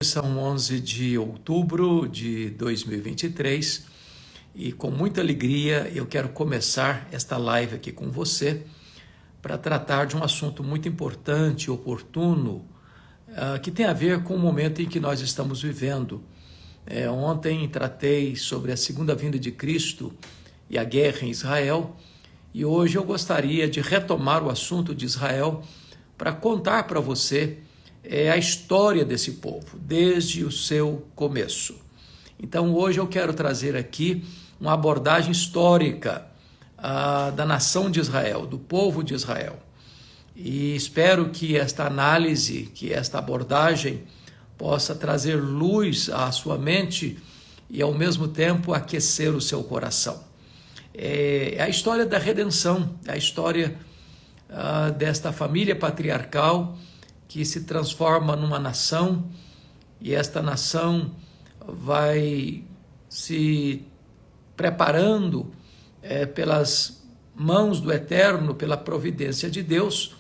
São 11 de outubro de 2023 e com muita alegria eu quero começar esta live aqui com você para tratar de um assunto muito importante, oportuno, que tem a ver com o momento em que nós estamos vivendo. Ontem tratei sobre a segunda vinda de Cristo e a guerra em Israel e hoje eu gostaria de retomar o assunto de Israel para contar para você a história desse povo, desde o seu começo. Então hoje eu quero trazer aqui uma abordagem histórica da nação de Israel, do povo de Israel. E espero que esta análise, que esta abordagem possa trazer luz à sua mente e ao mesmo tempo aquecer o seu coração. É a história da redenção, é a história desta família patriarcal que se transforma numa nação, e esta nação vai se preparando pelas mãos do Eterno, pela providência de Deus,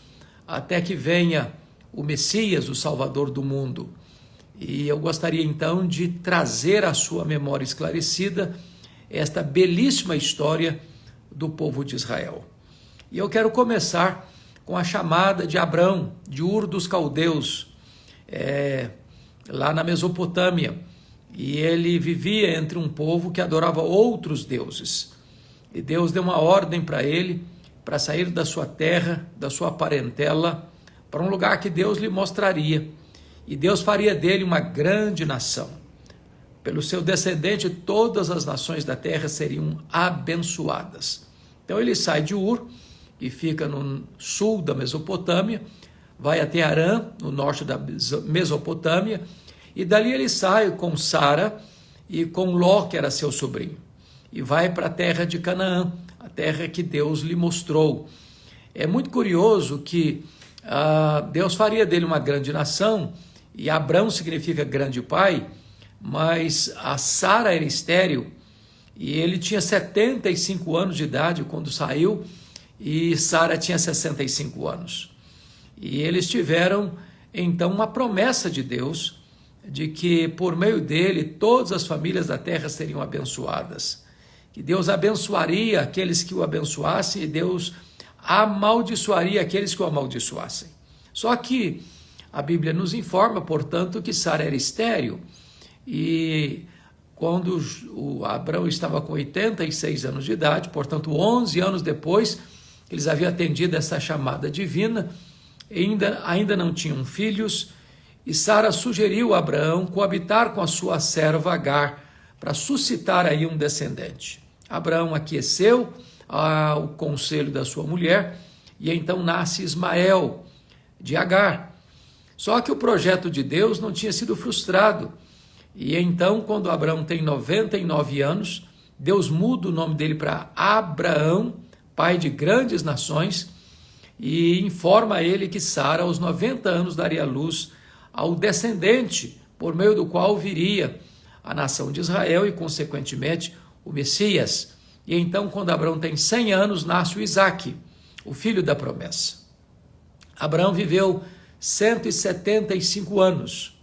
até que venha o Messias, o Salvador do mundo. E eu gostaria então de trazer à sua memória esclarecida esta belíssima história do povo de Israel. E eu quero começar com a chamada de Abrão, de Ur dos Caldeus, lá na Mesopotâmia. E ele vivia entre um povo que adorava outros deuses. E Deus deu uma ordem para ele, para sair da sua terra, da sua parentela, para um lugar que Deus lhe mostraria. E Deus faria dele uma grande nação. Pelo seu descendente, todas as nações da terra seriam abençoadas. Então ele sai de Ur, que fica no sul da Mesopotâmia, vai até Harã, no norte da Mesopotâmia, e dali ele sai com Sara e com Ló, que era seu sobrinho, e vai para a terra de Canaã, a terra que Deus lhe mostrou. É muito curioso que Deus faria dele uma grande nação, e Abrão significa grande pai, mas a Sara era estéril, e ele tinha 75 anos de idade quando saiu, e Sara tinha 65 anos. E eles tiveram, então, uma promessa de Deus, de que por meio dele todas as famílias da terra seriam abençoadas. Que Deus abençoaria aqueles que o abençoassem e Deus amaldiçoaria aqueles que o amaldiçoassem. Só que a Bíblia nos informa, portanto, que Sara era estéril. E quando o Abrão estava com 86 anos de idade, portanto 11 anos depois, eles haviam atendido essa chamada divina, ainda não tinham filhos, e Sara sugeriu a Abraão coabitar com a sua serva Agar, para suscitar aí um descendente. Abraão aqueceu ao conselho da sua mulher, e então nasce Ismael, de Agar. Só que o projeto de Deus não tinha sido frustrado, e então, quando Abraão tem 99 anos, Deus muda o nome dele para Abraão, pai de grandes nações, e informa a ele que Sara, aos 90 anos, daria luz ao descendente, por meio do qual viria a nação de Israel e, consequentemente, o Messias. E então, quando Abraão tem 100 anos, nasce o Isaque, o filho da promessa. Abraão viveu 175 anos,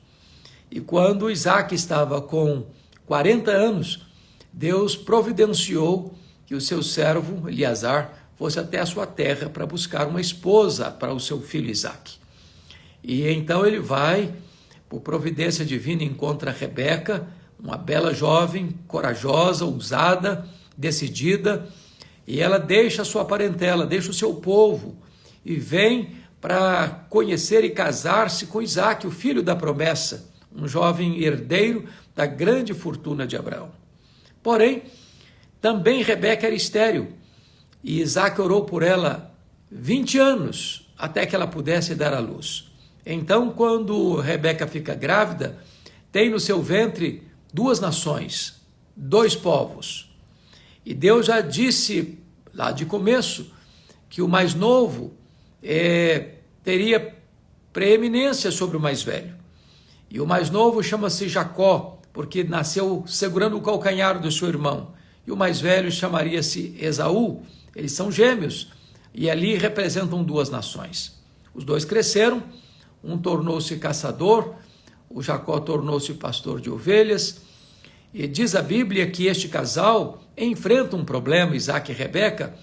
e quando Isaque estava com 40 anos, Deus providenciou que o seu servo, Eliasar, fosse até a sua terra para buscar uma esposa para o seu filho Isaque. E então ele vai, por providência divina, encontra Rebeca, uma bela jovem, corajosa, ousada, decidida, e ela deixa a sua parentela, deixa o seu povo, e vem para conhecer e casar-se com Isaque, o filho da promessa, um jovem herdeiro da grande fortuna de Abraão. Porém, também Rebeca era estéril, e Isaque orou por ela 20 anos, até que ela pudesse dar à luz. Então, quando Rebeca fica grávida, tem no seu ventre 2 nações, 2 povos. E Deus já disse, lá de começo, que o mais novo teria preeminência sobre o mais velho. E o mais novo chama-se Jacó, porque nasceu segurando o calcanhar do seu irmão. E o mais velho chamaria-se Esaú. Eles são gêmeos, e ali representam 2 nações. Os 2 cresceram, um tornou-se caçador, o Jacó tornou-se pastor de ovelhas. E diz a Bíblia que este casal enfrenta um problema, Isaac e Rebeca,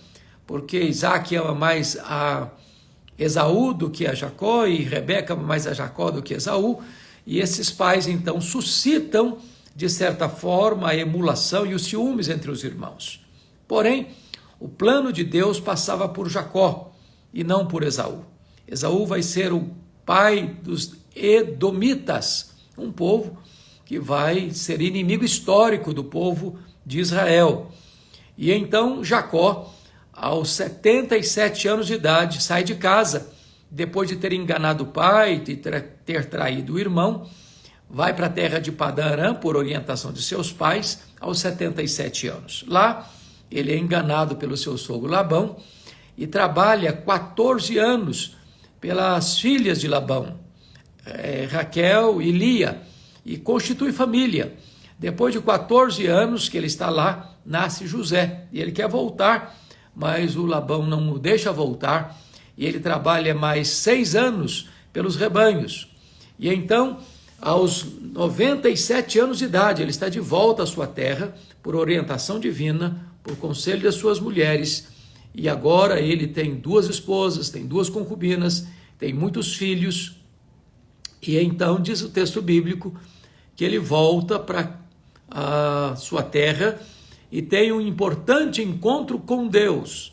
porque Isaac ama mais a Esaú do que a Jacó, e Rebeca ama mais a Jacó do que Esaú, e esses pais então suscitam, de certa forma, a emulação e os ciúmes entre os irmãos. Porém, o plano de Deus passava por Jacó e não por Esaú. Esaú vai ser o pai dos Edomitas, um povo que vai ser inimigo histórico do povo de Israel. E então Jacó, aos 77 anos de idade, sai de casa, depois de ter enganado o pai, de ter traído o irmão, vai para a terra de Padã Arã, por orientação de seus pais, aos 77 anos. Lá, ele é enganado pelo seu sogro Labão e trabalha 14 anos pelas filhas de Labão, Raquel e Lia, e constitui família. Depois de 14 anos que ele está lá, nasce José, e ele quer voltar, mas o Labão não o deixa voltar, e ele trabalha mais 6 anos pelos rebanhos. E então, aos 97 anos de idade, ele está de volta à sua terra, por orientação divina, por conselho das suas mulheres, e agora ele tem 2 esposas, tem 2 concubinas, tem muitos filhos, e então diz o texto bíblico que ele volta para a sua terra e tem um importante encontro com Deus,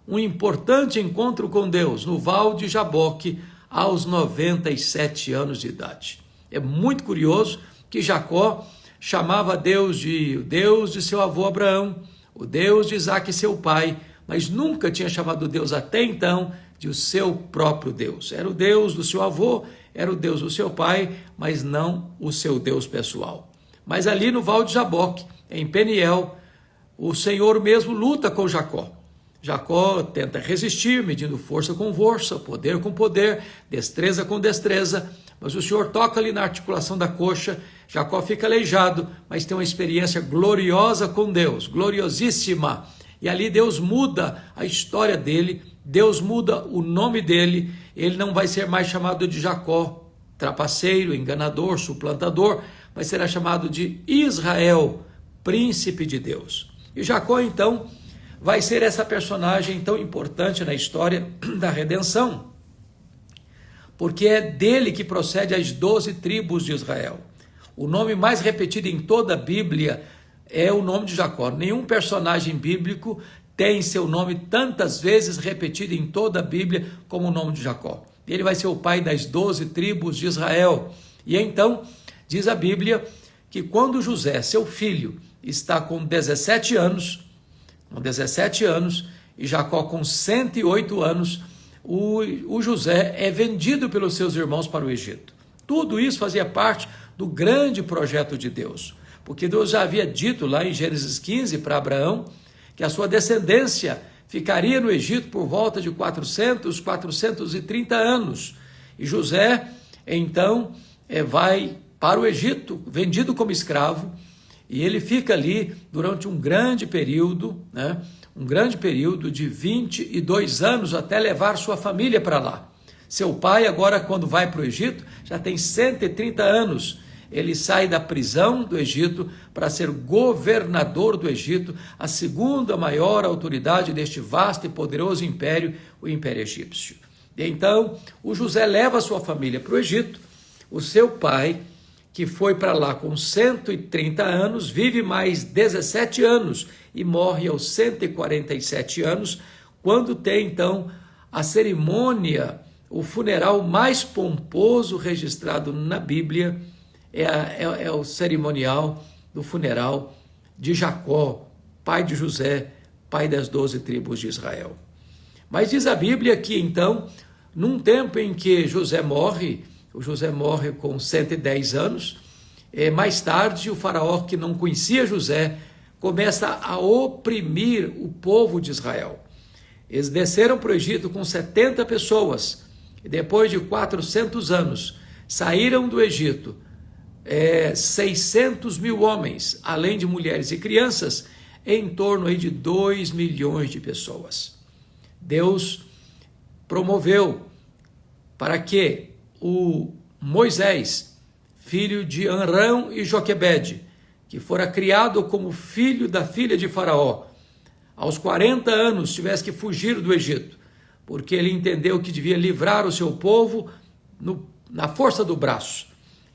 no Val de Jaboque, aos 97 anos de idade. É muito curioso que Jacó chamava Deus de o Deus de seu avô Abraão, o Deus de Isaac, seu pai, mas nunca tinha chamado Deus até então de o seu próprio Deus. Era o Deus do seu avô, era o Deus do seu pai, mas não o seu Deus pessoal. Mas ali no Val de Jaboque, em Peniel, o Senhor mesmo luta com Jacó. Jacó tenta resistir, medindo força com força, poder com poder, destreza com destreza, mas o Senhor toca ali na articulação da coxa, Jacó fica aleijado, mas tem uma experiência gloriosa com Deus, gloriosíssima. E ali Deus muda a história dele, Deus muda o nome dele, ele não vai ser mais chamado de Jacó, trapaceiro, enganador, suplantador, mas será chamado de Israel, príncipe de Deus. E Jacó então vai ser essa personagem tão importante na história da redenção, porque é dele que procede as 12 tribos de Israel. O nome mais repetido em toda a Bíblia é o nome de Jacó. Nenhum personagem bíblico tem seu nome tantas vezes repetido em toda a Bíblia como o nome de Jacó. Ele vai ser o pai das 12 tribos de Israel. E então, diz a Bíblia que quando José, seu filho, está com 17 anos, e Jacó com 108 anos, o José é vendido pelos seus irmãos para o Egito. Tudo isso fazia parte do grande projeto de Deus, porque Deus já havia dito lá em Gênesis 15 para Abraão que a sua descendência ficaria no Egito por volta de 430 anos. E José, então, vai para o Egito, vendido como escravo, e ele fica ali durante um grande período, de 22 anos, até levar sua família para lá. Seu pai, agora, quando vai para o Egito, já tem 130 anos. Ele sai da prisão do Egito para ser governador do Egito, a segunda maior autoridade deste vasto e poderoso império, o Império Egípcio. E então, o José leva a sua família para o Egito. O seu pai, que foi para lá com 130 anos, vive mais 17 anos e morre aos 147 anos, quando tem então a cerimônia, o funeral mais pomposo registrado na Bíblia, é o cerimonial do funeral de Jacó, pai de José, pai das 12 tribos de Israel. Mas diz a Bíblia que então, num tempo em que José morre com 110 anos, mais tarde o faraó, que não conhecia José, começa a oprimir o povo de Israel. Eles desceram para o Egito com 70 pessoas, e depois de 400 anos, saíram do Egito 600 mil homens, além de mulheres e crianças, em torno aí de 2 milhões de pessoas. Deus promoveu para que o Moisés, filho de Amrão e Joquebede, que fora criado como filho da filha de Faraó, aos 40 anos tivesse que fugir do Egito, porque ele entendeu que devia livrar o seu povo na força do braço.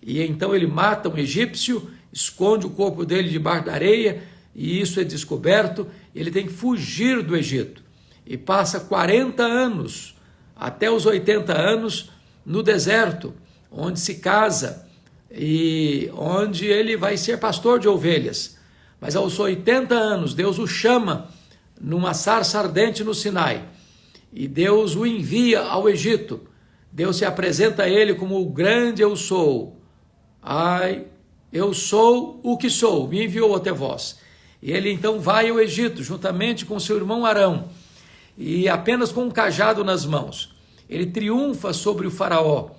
E então ele mata um egípcio, esconde o corpo dele debaixo da areia, e isso é descoberto, ele tem que fugir do Egito. E passa 40 anos, até os 80 anos, no deserto, onde se casa e onde ele vai ser pastor de ovelhas. Mas aos 80 anos, Deus o chama numa sarça ardente no Sinai, e Deus o envia ao Egito. Deus se apresenta a ele como o grande eu sou. Ai, eu sou o que sou, me enviou até vós. E ele então vai ao Egito, juntamente com seu irmão Arão, e apenas com um cajado nas mãos. Ele triunfa sobre o faraó,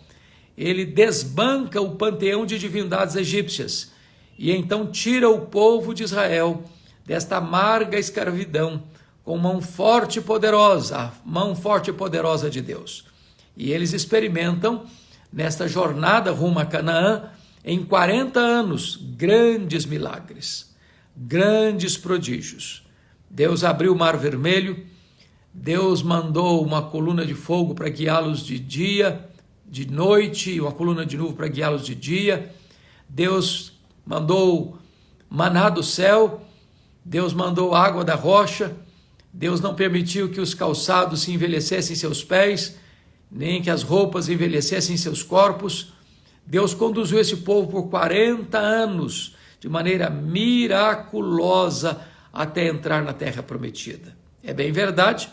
ele desbanca o panteão de divindades egípcias, e então tira o povo de Israel desta amarga escravidão, com mão forte e poderosa, a mão forte e poderosa de Deus. E eles experimentam, nesta jornada rumo a Canaã, em 40 anos, grandes milagres, grandes prodígios. Deus abriu o Mar Vermelho, Deus mandou uma coluna de fogo para guiá-los de dia, de noite, e uma coluna de nuvem para guiá-los de dia. Deus mandou maná do céu, Deus mandou água da rocha, Deus não permitiu que os calçados se envelhecessem em seus pés, nem que as roupas envelhecessem em seus corpos. Deus conduziu esse povo por 40 anos, de maneira miraculosa, até entrar na terra prometida. É bem verdade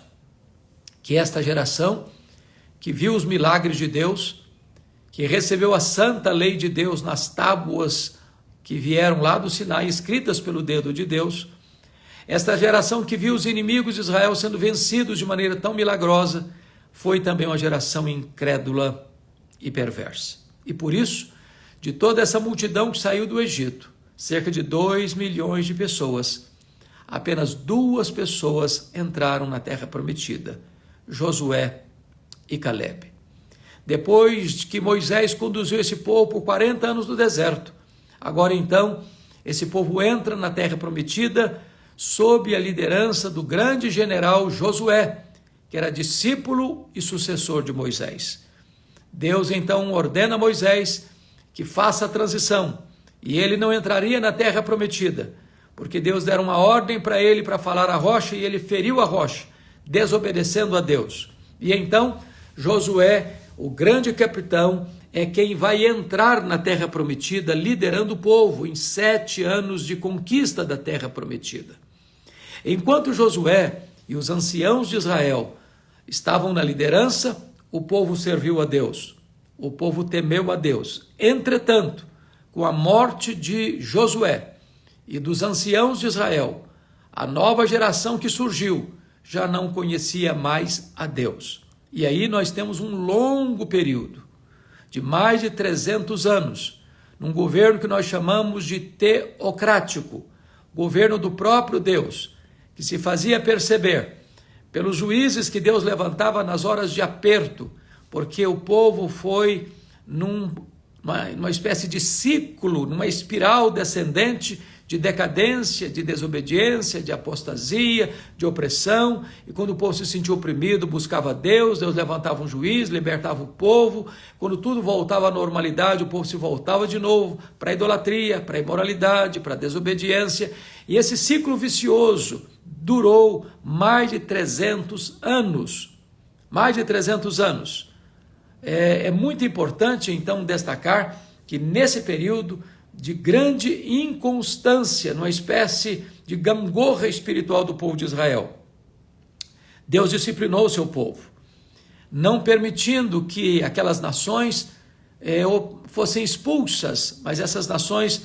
que esta geração, que viu os milagres de Deus, que recebeu a santa lei de Deus nas tábuas que vieram lá do Sinai, escritas pelo dedo de Deus, esta geração que viu os inimigos de Israel sendo vencidos de maneira tão milagrosa, foi também uma geração incrédula e perversa. E por isso, de toda essa multidão que saiu do Egito, cerca de 2 milhões de pessoas, apenas 2 pessoas entraram na terra prometida, Josué e Calebe. Depois que Moisés conduziu esse povo por 40 anos no deserto, agora então, esse povo entra na terra prometida sob a liderança do grande general Josué, que era discípulo e sucessor de Moisés. Deus então ordena a Moisés que faça a transição, e ele não entraria na terra prometida, porque Deus dera uma ordem para ele para falar a rocha, e ele feriu a rocha, desobedecendo a Deus. E então Josué, o grande capitão, é quem vai entrar na terra prometida, liderando o povo em 7 anos de conquista da terra prometida. Enquanto Josué e os anciãos de Israel estavam na liderança, o povo serviu a Deus, o povo temeu a Deus. Entretanto, com a morte de Josué e dos anciãos de Israel, a nova geração que surgiu já não conhecia mais a Deus. E aí nós temos um longo período de mais de 300 anos, num governo que nós chamamos de teocrático, governo do próprio Deus, que se fazia perceber pelos juízes que Deus levantava nas horas de aperto, porque o povo foi numa espécie de ciclo, numa espiral descendente de decadência, de desobediência, de apostasia, de opressão, e quando o povo se sentiu oprimido, buscava Deus, Deus levantava um juiz, libertava o povo. Quando tudo voltava à normalidade, o povo se voltava de novo para a idolatria, para a imoralidade, para a desobediência, e esse ciclo vicioso durou mais de 300 anos. Mais de 300 anos. É muito importante, então, destacar que nesse período de grande inconstância, numa espécie de gangorra espiritual do povo de Israel, Deus disciplinou o seu povo, não permitindo que aquelas nações fossem expulsas, mas essas nações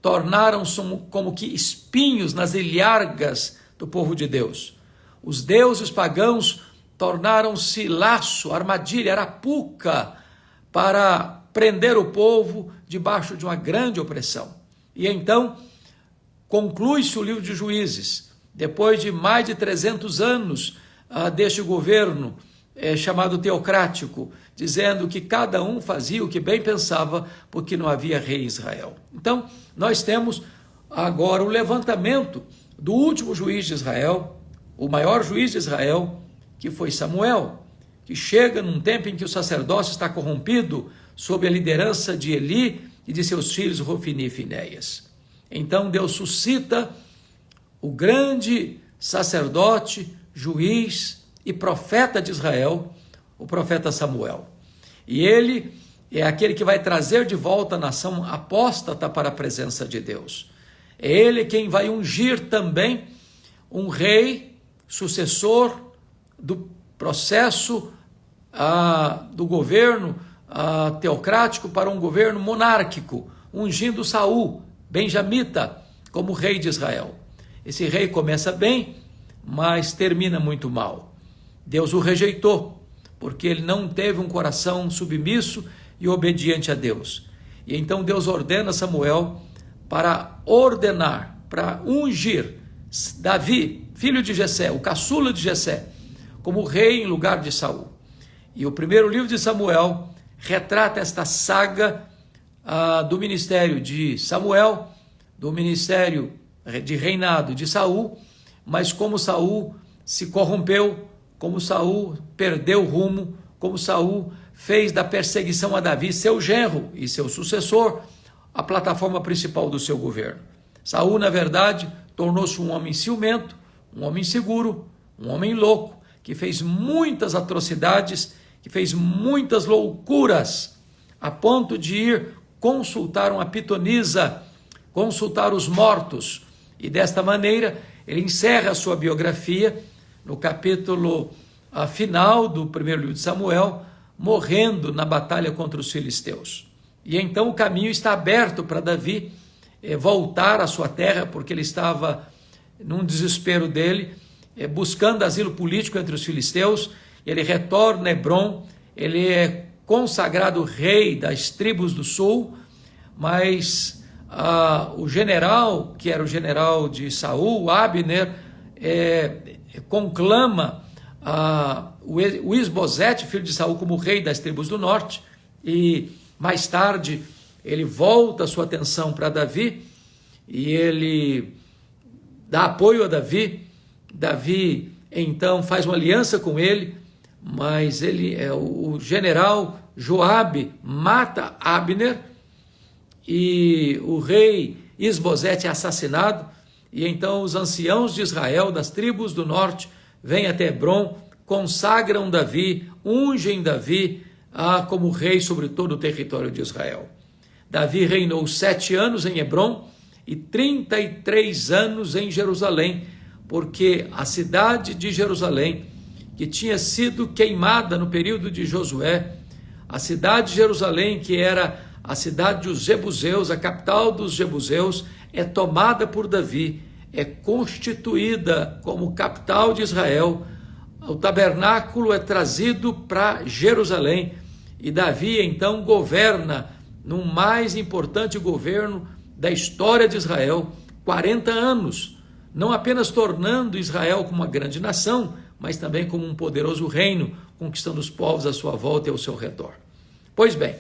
tornaram-se como que espinhos nas ilhargas do povo de Deus. Os deuses pagãos tornaram-se laço, armadilha, arapuca para prender o povo debaixo de uma grande opressão. E então conclui-se o livro de Juízes, depois de mais de 300 anos deste governo chamado teocrático, dizendo que cada um fazia o que bem pensava, porque não havia rei em Israel. Então, nós temos agora o levantamento do último juiz de Israel, o maior juiz de Israel, que foi Samuel, que chega num tempo em que o sacerdócio está corrompido sob a liderança de Eli e de seus filhos Hofni e Finéias. Então Deus suscita o grande sacerdote, juiz e profeta de Israel, o profeta Samuel. E ele é aquele que vai trazer de volta a nação apóstata para a presença de Deus. É ele quem vai ungir também um rei sucessor do processo do governo teocrático para um governo monárquico, ungindo Saul, benjamita, como rei de Israel. Esse rei começa bem, mas termina muito mal. Deus o rejeitou, porque ele não teve um coração submisso e obediente a Deus. E então Deus ordena Samuel para ordenar, para ungir Davi, filho de Jessé, o caçula de Jessé, como rei em lugar de Saul. E o primeiro livro de Samuel retrata esta saga do ministério de Samuel, do ministério de reinado de Saul, mas como Saul se corrompeu, como Saul perdeu o rumo, como Saul fez da perseguição a Davi, seu genro e seu sucessor, a plataforma principal do seu governo. Saul, na verdade, tornou-se um homem ciumento, um homem inseguro, um homem louco, que fez muitas atrocidades, que fez muitas loucuras, a ponto de ir consultar uma pitonisa, consultar os mortos. E desta maneira, ele encerra a sua biografia no capítulo final do primeiro livro de Samuel, morrendo na batalha contra os filisteus. E então o caminho está aberto para Davi voltar à sua terra, porque ele estava num desespero dele, buscando asilo político entre os filisteus. Ele retorna a Hebrom, ele é consagrado rei das tribos do sul, mas o general, que era o general de Saul, Abner, conclama o Isbosete, filho de Saul, como rei das tribos do norte, e mais tarde ele volta a sua atenção para Davi, e ele dá apoio a Davi. Davi então faz uma aliança com ele, mas o general Joabe mata Abner, e o rei Isbosete é assassinado, e então os anciãos de Israel, das tribos do norte, vêm até Hebrom, consagram Davi, ungem Davi como rei sobre todo o território de Israel. Davi reinou 7 anos em Hebrom e 33 anos em Jerusalém, porque a cidade de Jerusalém, que tinha sido queimada no período de Josué, a cidade de Jerusalém, que era a cidade dos Jebuseus, a capital dos Jebuseus, é tomada por Davi, é constituída como capital de Israel, o tabernáculo é trazido para Jerusalém, e Davi então governa no mais importante governo da história de Israel, 40 anos, não apenas tornando Israel como uma grande nação, mas também como um poderoso reino, conquistando os povos à sua volta e ao seu redor. Pois bem,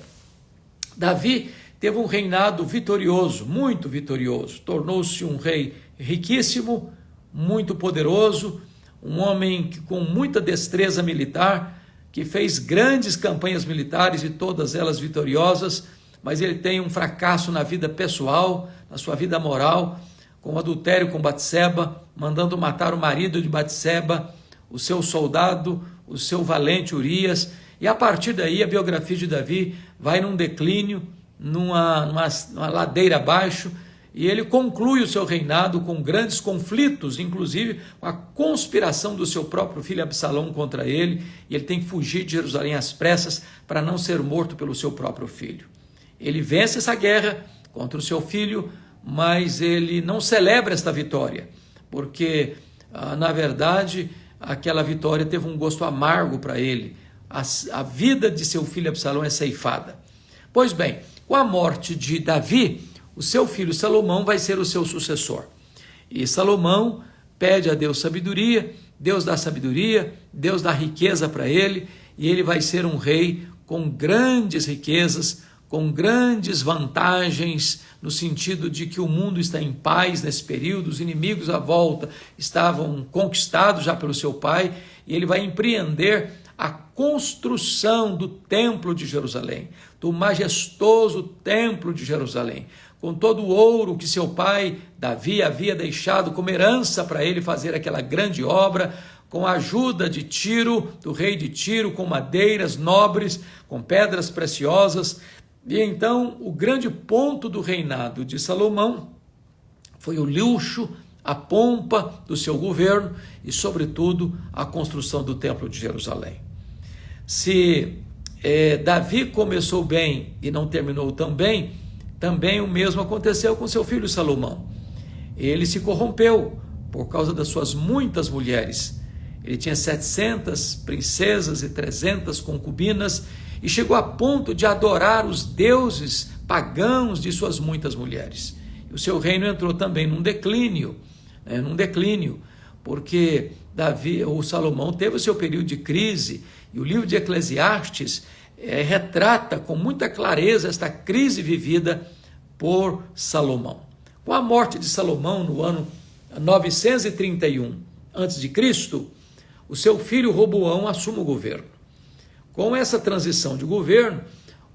Davi teve um reinado vitorioso, muito vitorioso, tornou-se um rei riquíssimo, muito poderoso, um homem com muita destreza militar, que fez grandes campanhas militares e todas elas vitoriosas, mas ele tem um fracasso na vida pessoal, na sua vida moral, com adultério com Batseba, mandando matar o marido de Batseba, o seu soldado, o seu valente Urias, e a partir daí a biografia de Davi vai num declínio, numa ladeira abaixo, e ele conclui o seu reinado com grandes conflitos, inclusive com a conspiração do seu próprio filho Absalão contra ele, e ele tem que fugir de Jerusalém às pressas para não ser morto pelo seu próprio filho. Ele vence essa guerra contra o seu filho, mas ele não celebra esta vitória, porque, na verdade, aquela vitória teve um gosto amargo para ele. A vida de seu filho Absalão é ceifada. Pois bem, com a morte de Davi, o seu filho Salomão vai ser o seu sucessor. E Salomão pede a Deus sabedoria, Deus dá sabedoria, Deus dá riqueza para ele, e ele vai ser um rei com grandes riquezas, com grandes vantagens, no sentido de que o mundo está em paz nesse período, os inimigos à volta estavam conquistados já pelo seu pai, e ele vai empreender a construção do templo de Jerusalém, do majestoso templo de Jerusalém, com todo o ouro que seu pai Davi havia deixado como herança para ele fazer aquela grande obra, com a ajuda de Tiro, do rei de Tiro, com madeiras nobres, com pedras preciosas. E então o grande ponto do reinado de Salomão foi o luxo, a pompa do seu governo e, sobretudo, a construção do templo de Jerusalém. Se Davi começou bem e não terminou tão bem, também o mesmo aconteceu com seu filho Salomão. Ele se corrompeu por causa das suas muitas mulheres. Ele tinha 700 princesas e 300 concubinas e chegou a ponto de adorar os deuses pagãos de suas muitas mulheres. E o seu reino entrou também num declínio, porque Salomão teve o seu período de crise, e o livro de Eclesiastes retrata com muita clareza esta crise vivida por Salomão. Com a morte de Salomão no ano 931 a.C., o seu filho Roboão assume o governo. Com essa transição de governo,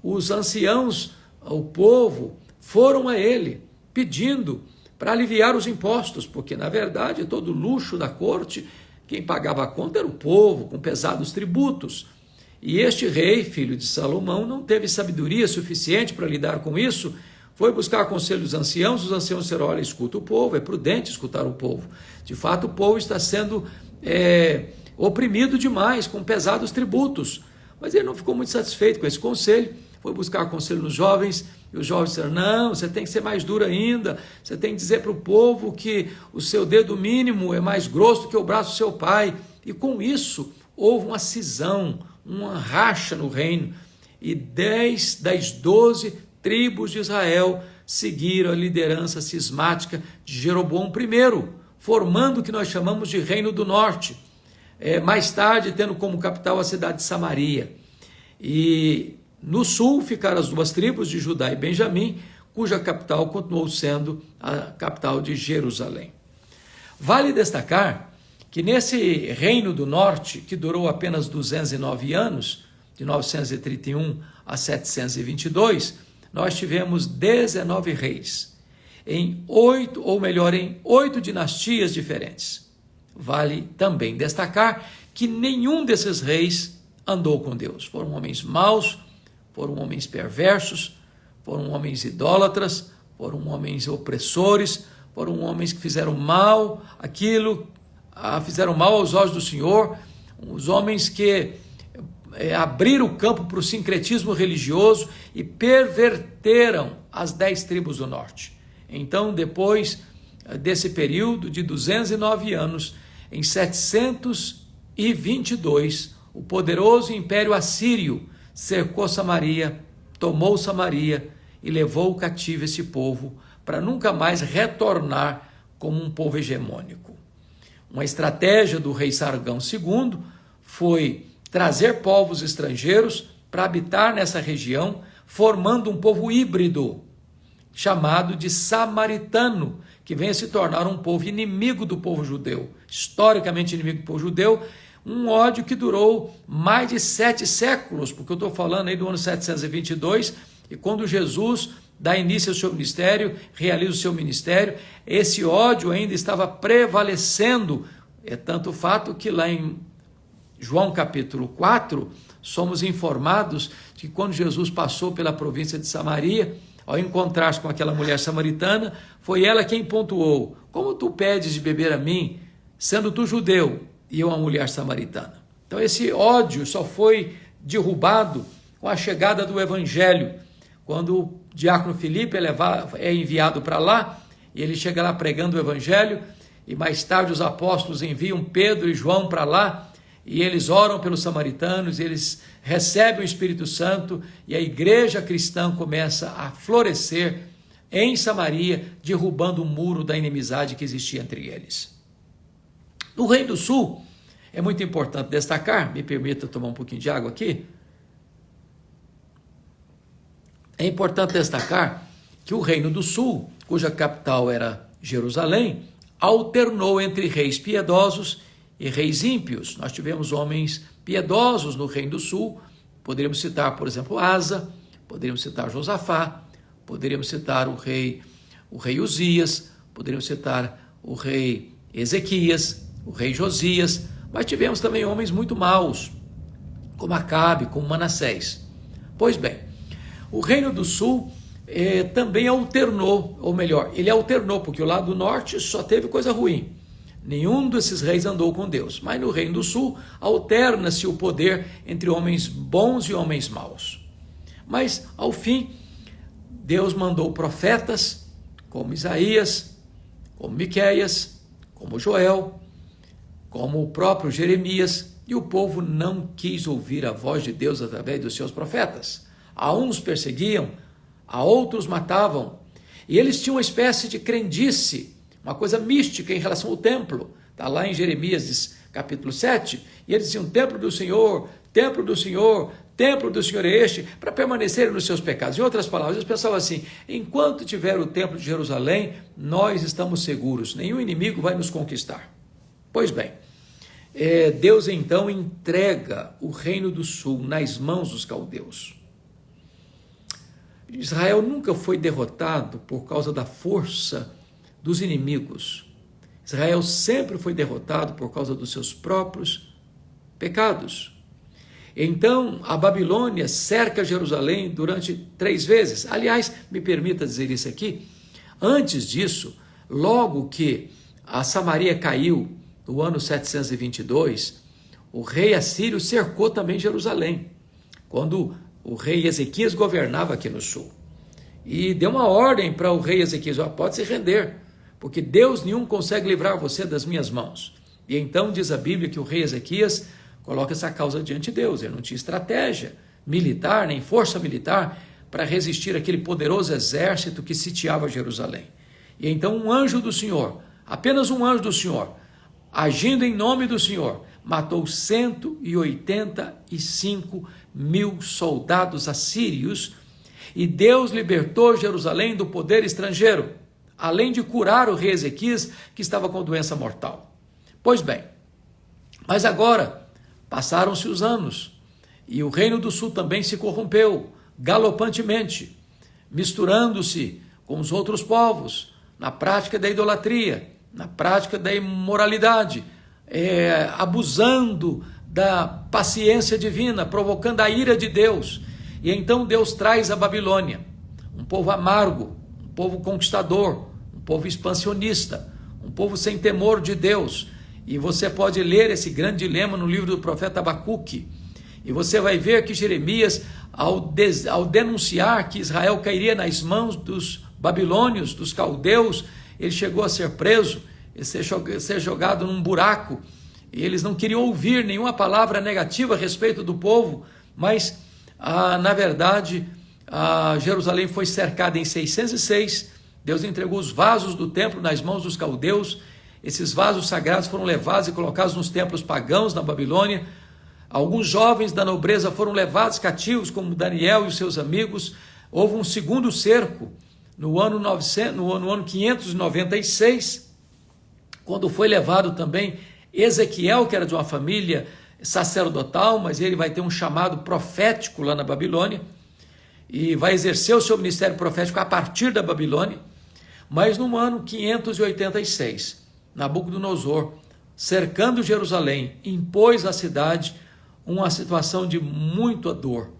os anciãos, o povo, foram a ele pedindo para aliviar os impostos, porque na verdade todo o luxo da corte, quem pagava a conta era o povo, com pesados tributos. E este rei, filho de Salomão, não teve sabedoria suficiente para lidar com isso, foi buscar conselho dos anciãos, os anciãos disseram: olha, escuta o povo, é prudente escutar o povo. De fato, o povo está sendo oprimido demais, com pesados tributos. Mas ele não ficou muito satisfeito com esse conselho, foi buscar conselho nos jovens, e os jovens disseram: não, você tem que ser mais duro ainda, você tem que dizer para o povo que o seu dedo mínimo é mais grosso do que o braço do seu pai. E com isso, houve uma cisão, uma racha no reino, e 10 das 12 tribos de Israel seguiram a liderança cismática de Jeroboão I, formando o que nós chamamos de Reino do Norte, mais tarde tendo como capital a cidade de Samaria. E no sul ficaram as 2 tribos de Judá e Benjamim, cuja capital continuou sendo a capital de Jerusalém. Vale destacar que nesse Reino do Norte, que durou apenas 209 anos, de 931 a 722, nós tivemos 19 reis, em 8 dinastias diferentes. Vale também destacar que nenhum desses reis andou com Deus. Foram homens maus, foram homens perversos, foram homens idólatras, foram homens opressores, foram homens que fizeram mal fizeram mal aos olhos do Senhor, os homens que abriram o campo para o sincretismo religioso e perverteram as 10 tribos do norte. Então, depois desse período de 209 anos, em 722, o poderoso império assírio cercou Samaria, tomou Samaria e levou cativo esse povo para nunca mais retornar como um povo hegemônico. Uma estratégia do rei Sargão II foi trazer povos estrangeiros para habitar nessa região, formando um povo híbrido, chamado de samaritano, que vem a se tornar um povo inimigo do povo judeu, historicamente inimigo do povo judeu, um ódio que durou mais de 7 séculos, porque eu estou falando aí do ano 722, e quando Jesus dá início ao seu ministério, realiza o seu ministério, esse ódio ainda estava prevalecendo. É tanto fato que lá em João capítulo 4, somos informados de que quando Jesus passou pela província de Samaria, ao encontrar-se com aquela mulher samaritana, foi ela quem pontuou: como tu pedes de beber a mim, sendo tu judeu, e eu uma mulher samaritana? Então esse ódio só foi derrubado com a chegada do evangelho, quando o diácono Filipe é enviado para lá, e ele chega lá pregando o evangelho, e mais tarde os apóstolos enviam Pedro e João para lá, e eles oram pelos samaritanos, eles recebem o Espírito Santo, e a igreja cristã começa a florescer em Samaria, derrubando o muro da inimizade que existia entre eles. No Reino do Sul, é muito importante destacar, me permita tomar um pouquinho de água aqui, é importante destacar que o Reino do Sul, cuja capital era Jerusalém, alternou entre reis piedosos e reis ímpios. Nós tivemos homens piedosos no Reino do Sul, poderíamos citar, por exemplo, Asa, poderíamos citar Josafá, poderíamos citar o rei Uzias, poderíamos citar o rei Ezequias, o rei Josias, mas tivemos também homens muito maus, como Acabe, como Manassés. Pois bem, o Reino do Sul também alternou, ou melhor, ele alternou, porque o lado do norte só teve coisa ruim. Nenhum desses reis andou com Deus, mas no Reino do Sul alterna-se o poder entre homens bons e homens maus. Mas, ao fim, Deus mandou profetas, como Isaías, como Miqueias, como Joel, como o próprio Jeremias, e o povo não quis ouvir a voz de Deus através dos seus profetas. A uns perseguiam, a outros matavam, e eles tinham uma espécie de crendice, uma coisa mística em relação ao templo. Está lá em Jeremias capítulo 7, e eles diziam: templo do Senhor, templo do Senhor, templo do Senhor é este, para permanecerem nos seus pecados. Em outras palavras, eles pensavam assim: enquanto tiver o templo de Jerusalém, nós estamos seguros, nenhum inimigo vai nos conquistar. Pois bem, Deus então entrega o Reino do Sul nas mãos dos caldeus. Israel nunca foi derrotado por causa da força dos inimigos. Israel sempre foi derrotado por causa dos seus próprios pecados. Então, a Babilônia cerca Jerusalém durante 3 vezes. Aliás, me permita dizer isso aqui, antes disso, logo que a Samaria caiu, no ano 722, o rei assírio cercou também Jerusalém, quando o rei Ezequias governava aqui no sul. E deu uma ordem para o rei Ezequias: pode se render, porque Deus nenhum consegue livrar você das minhas mãos. E então diz a Bíblia que o rei Ezequias coloca essa causa diante de Deus. Ele não tinha estratégia militar, nem força militar para resistir àquele poderoso exército que sitiava Jerusalém. E então um anjo do Senhor, apenas um anjo do Senhor, agindo em nome do Senhor, matou 185 mil soldados assírios, e Deus libertou Jerusalém do poder estrangeiro, além de curar o rei Ezequias, que estava com doença mortal. Pois bem, mas agora passaram-se os anos, e o Reino do Sul também se corrompeu galopantemente, misturando-se com os outros povos, na prática da idolatria, na prática da imoralidade, abusando da paciência divina, provocando a ira de Deus. E então Deus traz a Babilônia, um povo amargo, um povo conquistador, um povo expansionista, um povo sem temor de Deus. E você pode ler esse grande dilema no livro do profeta Abacuque, e você vai ver que Jeremias, ao denunciar que Israel cairia nas mãos dos babilônios, dos caldeus, ele chegou a ser preso, ser jogado num buraco, e eles não queriam ouvir nenhuma palavra negativa a respeito do povo, mas na verdade Jerusalém foi cercada em 606, Deus entregou os vasos do templo nas mãos dos caldeus, esses vasos sagrados foram levados e colocados nos templos pagãos na Babilônia. Alguns jovens da nobreza foram levados cativos, como Daniel e os seus amigos. Houve um segundo cerco no ano 596, quando foi levado também Ezequiel, que era de uma família sacerdotal, mas ele vai ter um chamado profético lá na Babilônia, e vai exercer o seu ministério profético a partir da Babilônia. Mas no ano 586, Nabucodonosor, cercando Jerusalém, impôs à cidade uma situação de muita dor,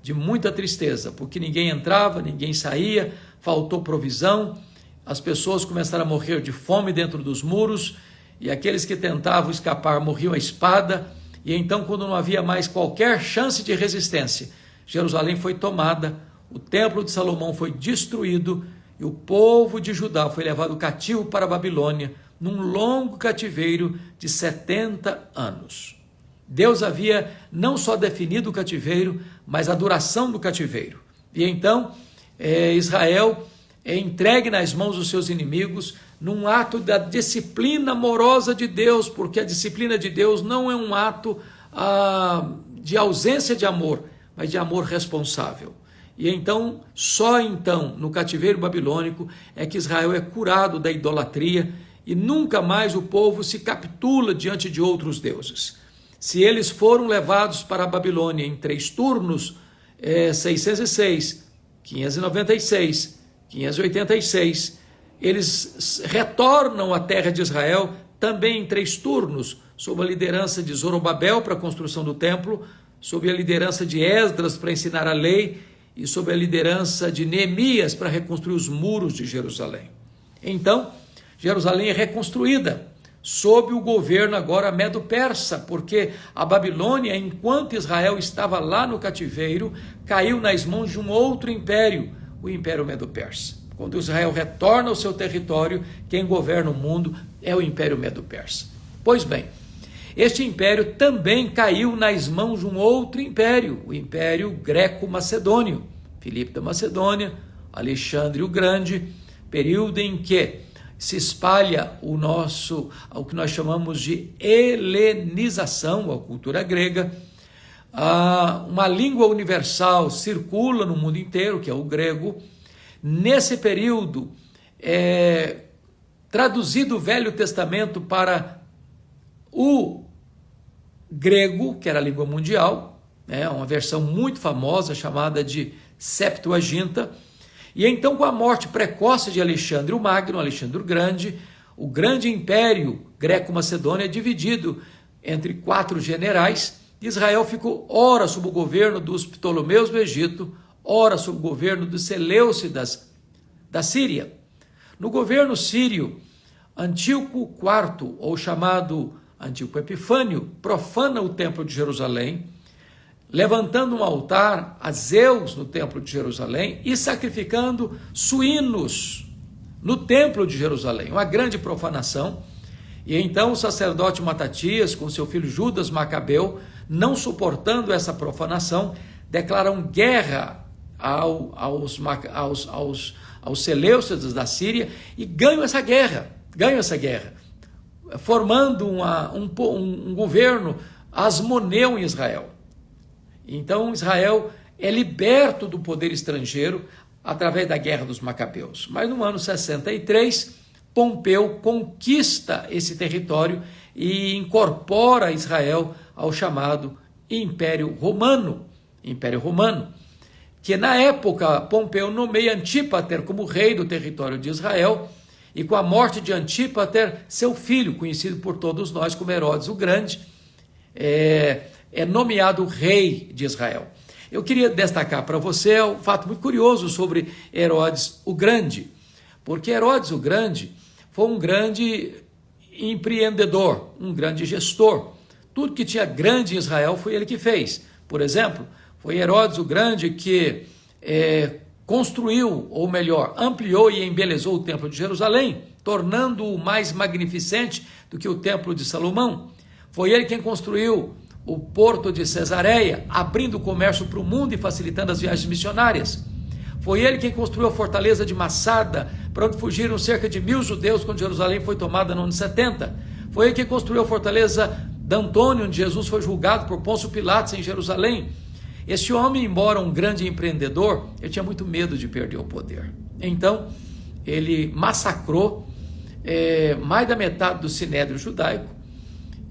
de muita tristeza, porque ninguém entrava, ninguém saía, faltou provisão, as pessoas começaram a morrer de fome dentro dos muros, e aqueles que tentavam escapar morriam à espada. E então, quando não havia mais qualquer chance de resistência, Jerusalém foi tomada, o templo de Salomão foi destruído, e o povo de Judá foi levado cativo para a Babilônia, num longo cativeiro de 70 anos. Deus havia não só definido o cativeiro, mas a duração do cativeiro. E então Israel é entregue nas mãos dos seus inimigos, num ato da disciplina amorosa de Deus, porque a disciplina de Deus não é um ato de ausência de amor, mas de amor responsável. E então, só então, no cativeiro babilônico, é que Israel é curado da idolatria e nunca mais o povo se capitula diante de outros deuses. Se eles foram levados para a Babilônia em 3 turnos, 606, 596, 586, eles retornam à terra de Israel também em 3 turnos, sob a liderança de Zorobabel para a construção do templo, sob a liderança de Esdras para ensinar a lei e sob a liderança de Neemias para reconstruir os muros de Jerusalém. Então, Jerusalém é reconstruída sob o governo agora medo-persa, porque a Babilônia, enquanto Israel estava lá no cativeiro, caiu nas mãos de um outro império, o Império Medo-Persa. Quando Israel retorna ao seu território, quem governa o mundo é o Império Medo-Persa. Pois bem, este império também caiu nas mãos de um outro império, o Império Greco-Macedônio. Filipe da Macedônia, Alexandre o Grande, período em que se espalha o que nós chamamos de helenização, a cultura grega. Uma língua universal circula no mundo inteiro, que é o grego. Nesse período, traduzido o Velho Testamento para o grego, que era a língua mundial, uma versão muito famosa chamada de Septuaginta. E então, com a morte precoce de Alexandre o Magno, Alexandre o Grande, o grande império greco-macedônio é dividido entre 4 generais. Israel ficou ora sob o governo dos Ptolomeus do Egito, ora sob o governo dos Seleucidas da Síria. No governo sírio, Antíoco IV, ou chamado Antíoco Epifânio, profana o templo de Jerusalém, levantando um altar a Zeus no templo de Jerusalém e sacrificando suínos no templo de Jerusalém, uma grande profanação. E então o sacerdote Matatias, com seu filho Judas Macabeu, não suportando essa profanação, declaram guerra aos Seleucidas da Síria e ganham essa guerra, formando um governo asmoneu em Israel. Então Israel é liberto do poder estrangeiro através da guerra dos Macabeus. Mas no ano 63, Pompeu conquista esse território e incorpora Israel ao chamado Império Romano, que na época Pompeu nomeia Antípater como rei do território de Israel, e com a morte de Antípater, seu filho, conhecido por todos nós como Herodes o Grande, é nomeado rei de Israel. Eu queria destacar para você um fato muito curioso sobre Herodes o Grande, porque Herodes o Grande foi um grande empreendedor, um grande gestor. Tudo que tinha grande em Israel foi ele que fez. Por exemplo, foi Herodes o Grande que construiu, ou melhor, ampliou e embelezou o templo de Jerusalém, tornando-o mais magnificente do que o templo de Salomão. Foi ele quem construiu o porto de Cesareia, abrindo o comércio para o mundo e facilitando as viagens missionárias. Foi ele quem construiu a fortaleza de Massada, para onde fugiram cerca de 1000 judeus quando Jerusalém foi tomada no ano 70. Foi ele quem construiu a fortaleza de Antônio, onde Jesus foi julgado por Pôncio Pilatos em Jerusalém. Esse homem, embora um grande empreendedor, ele tinha muito medo de perder o poder. Então, ele massacrou mais da metade do sinédrio judaico.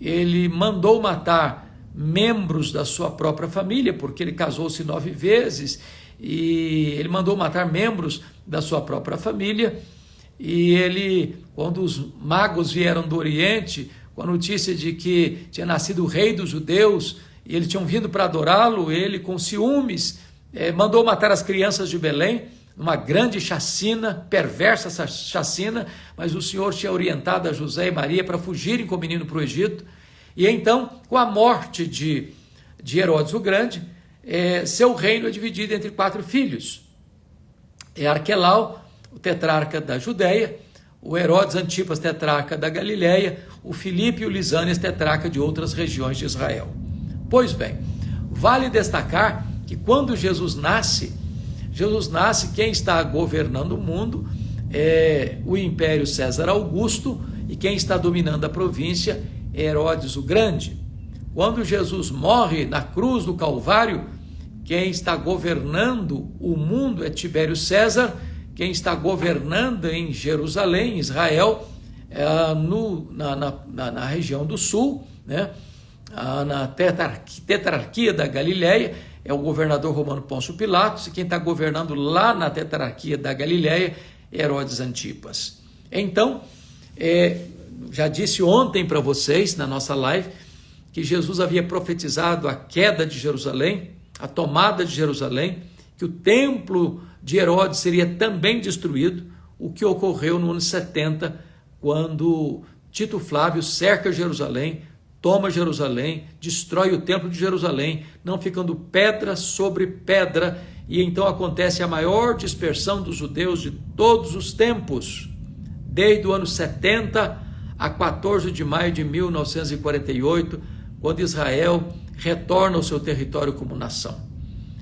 Ele mandou matar membros da sua própria família, porque ele casou-se 9 vezes, e ele mandou matar membros da sua própria família. E ele, quando os magos vieram do Oriente, com a notícia de que tinha nascido o rei dos judeus, e eles tinham vindo para adorá-lo, ele, com ciúmes, mandou matar as crianças de Belém, uma grande chacina, perversa essa chacina, mas o Senhor tinha orientado a José e Maria para fugirem com o menino para o Egito. E então, com a morte de Herodes o Grande, seu reino é dividido entre 4 filhos. Arquelau, o tetrarca da Judéia, o Herodes Antipas, tetrarca da Galileia, o Filipe e o Lisânias, tetrarca de outras regiões de Israel. Pois bem, vale destacar que quando Jesus nasce, Jesus nasce, quem está governando o mundo é o Império César Augusto, e quem está dominando a província é Herodes o Grande. Quando Jesus morre na cruz do Calvário, quem está governando o mundo é Tibério César, quem está governando em Jerusalém, Israel, na região do sul, né? Na tetrarquia da Galileia, é o governador romano Pôncio Pilatos, e quem está governando lá na tetrarquia da Galileia é Herodes Antipas. Então, já disse ontem para vocês, na nossa live, que Jesus havia profetizado a queda de Jerusalém, a tomada de Jerusalém, que o templo de Herodes seria também destruído, o que ocorreu no ano 70, quando Tito Flávio cerca Jerusalém, toma Jerusalém, destrói o templo de Jerusalém, não ficando pedra sobre pedra, e então acontece a maior dispersão dos judeus de todos os tempos, desde o ano 70 a 14 de maio de 1948, quando Israel retorna ao seu território como nação.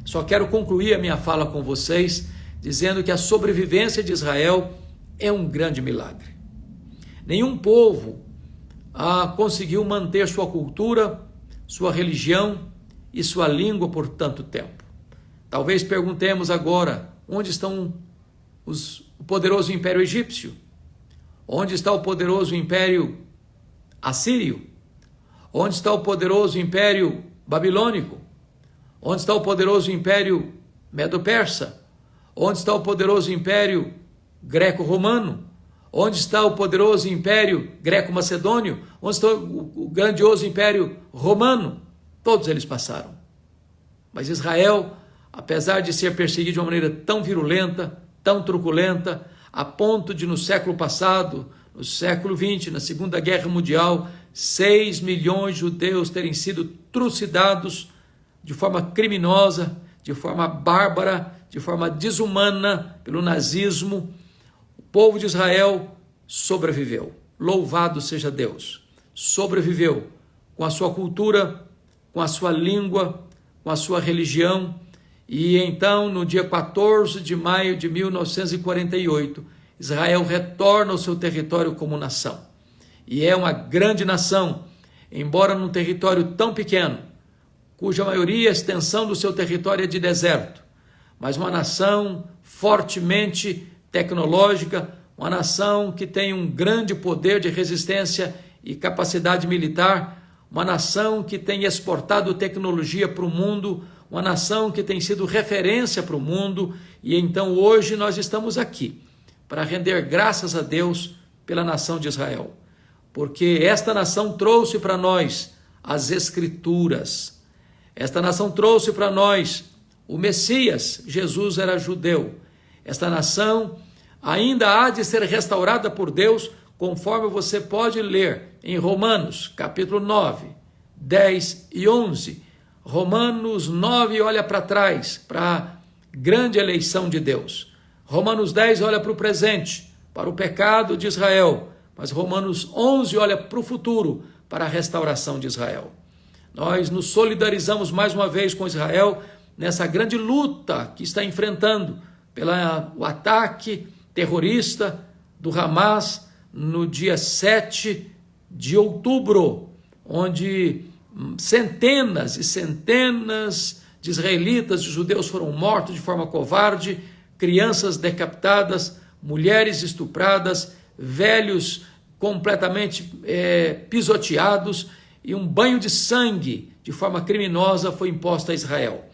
Só quero concluir a minha fala com vocês, dizendo que a sobrevivência de Israel é um grande milagre. Nenhum povo conseguiu manter sua cultura, sua religião e sua língua por tanto tempo. Talvez perguntemos agora, onde estão o poderoso Império Egípcio? Onde está o poderoso Império Assírio? Onde está o poderoso Império Babilônico? Onde está o poderoso Império Medo-Persa? Onde está o poderoso Império Greco-Romano? Onde está o poderoso Império Greco-Macedônio? Onde está o grandioso Império Romano? Todos eles passaram. Mas Israel, apesar de ser perseguido de uma maneira tão virulenta, tão truculenta, a ponto de no século passado, no século XX, na Segunda Guerra Mundial, 6 milhões de judeus terem sido trucidados de forma criminosa, de forma bárbara, de forma desumana pelo nazismo, o povo de Israel sobreviveu. Louvado seja Deus. Sobreviveu com a sua cultura, com a sua língua, com a sua religião. E então, no dia 14 de maio de 1948, Israel retorna ao seu território como nação. E é uma grande nação, embora num território tão pequeno, cuja maioria, a extensão do seu território é de deserto, mas uma nação fortemente tecnológica, uma nação que tem um grande poder de resistência e capacidade militar, uma nação que tem exportado tecnologia para o mundo, uma nação que tem sido referência para o mundo, e então hoje nós estamos aqui para render graças a Deus pela nação de Israel, porque esta nação trouxe para nós as Escrituras, esta nação trouxe para nós o Messias. Jesus era judeu. Esta nação ainda há de ser restaurada por Deus, conforme você pode ler em Romanos, capítulo 9, 10 e 11. Romanos 9 olha para trás, para a grande eleição de Deus. Romanos 10 olha para o presente, para o pecado de Israel. Mas Romanos 11 olha para o futuro, para a restauração de Israel. Nós nos solidarizamos mais uma vez com Israel nessa grande luta que está enfrentando pelo ataque terrorista do Hamas no dia 7 de outubro, onde centenas e centenas de israelitas, de judeus foram mortos de forma covarde, crianças decapitadas, mulheres estupradas, velhos completamente pisoteados, e um banho de sangue de forma criminosa foi imposto a Israel.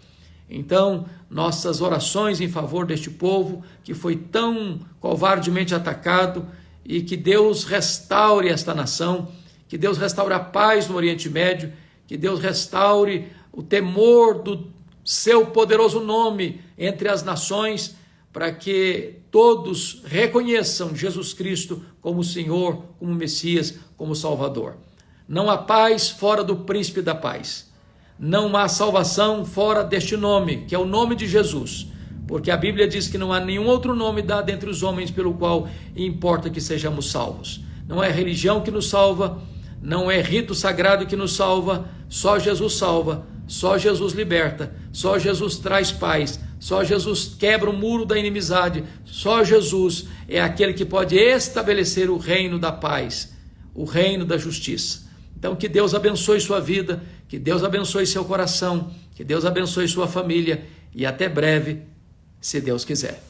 Então, nossas orações em favor deste povo que foi tão covardemente atacado, e que Deus restaure esta nação, que Deus restaure a paz no Oriente Médio, que Deus restaure o temor do seu poderoso nome entre as nações, para que todos reconheçam Jesus Cristo como Senhor, como Messias, como Salvador. Não há paz fora do Príncipe da Paz. Não há salvação fora deste nome, que é o nome de Jesus. Porque a Bíblia diz que não há nenhum outro nome dado entre os homens pelo qual importa que sejamos salvos. Não é religião que nos salva, não é rito sagrado que nos salva, só Jesus salva, só Jesus liberta, só Jesus traz paz, Só Jesus quebra o muro da inimizade. Só Jesus é aquele que pode estabelecer o reino da paz, o reino da justiça. Então, que Deus abençoe sua vida, que Deus abençoe seu coração, que Deus abençoe sua família e até breve, se Deus quiser.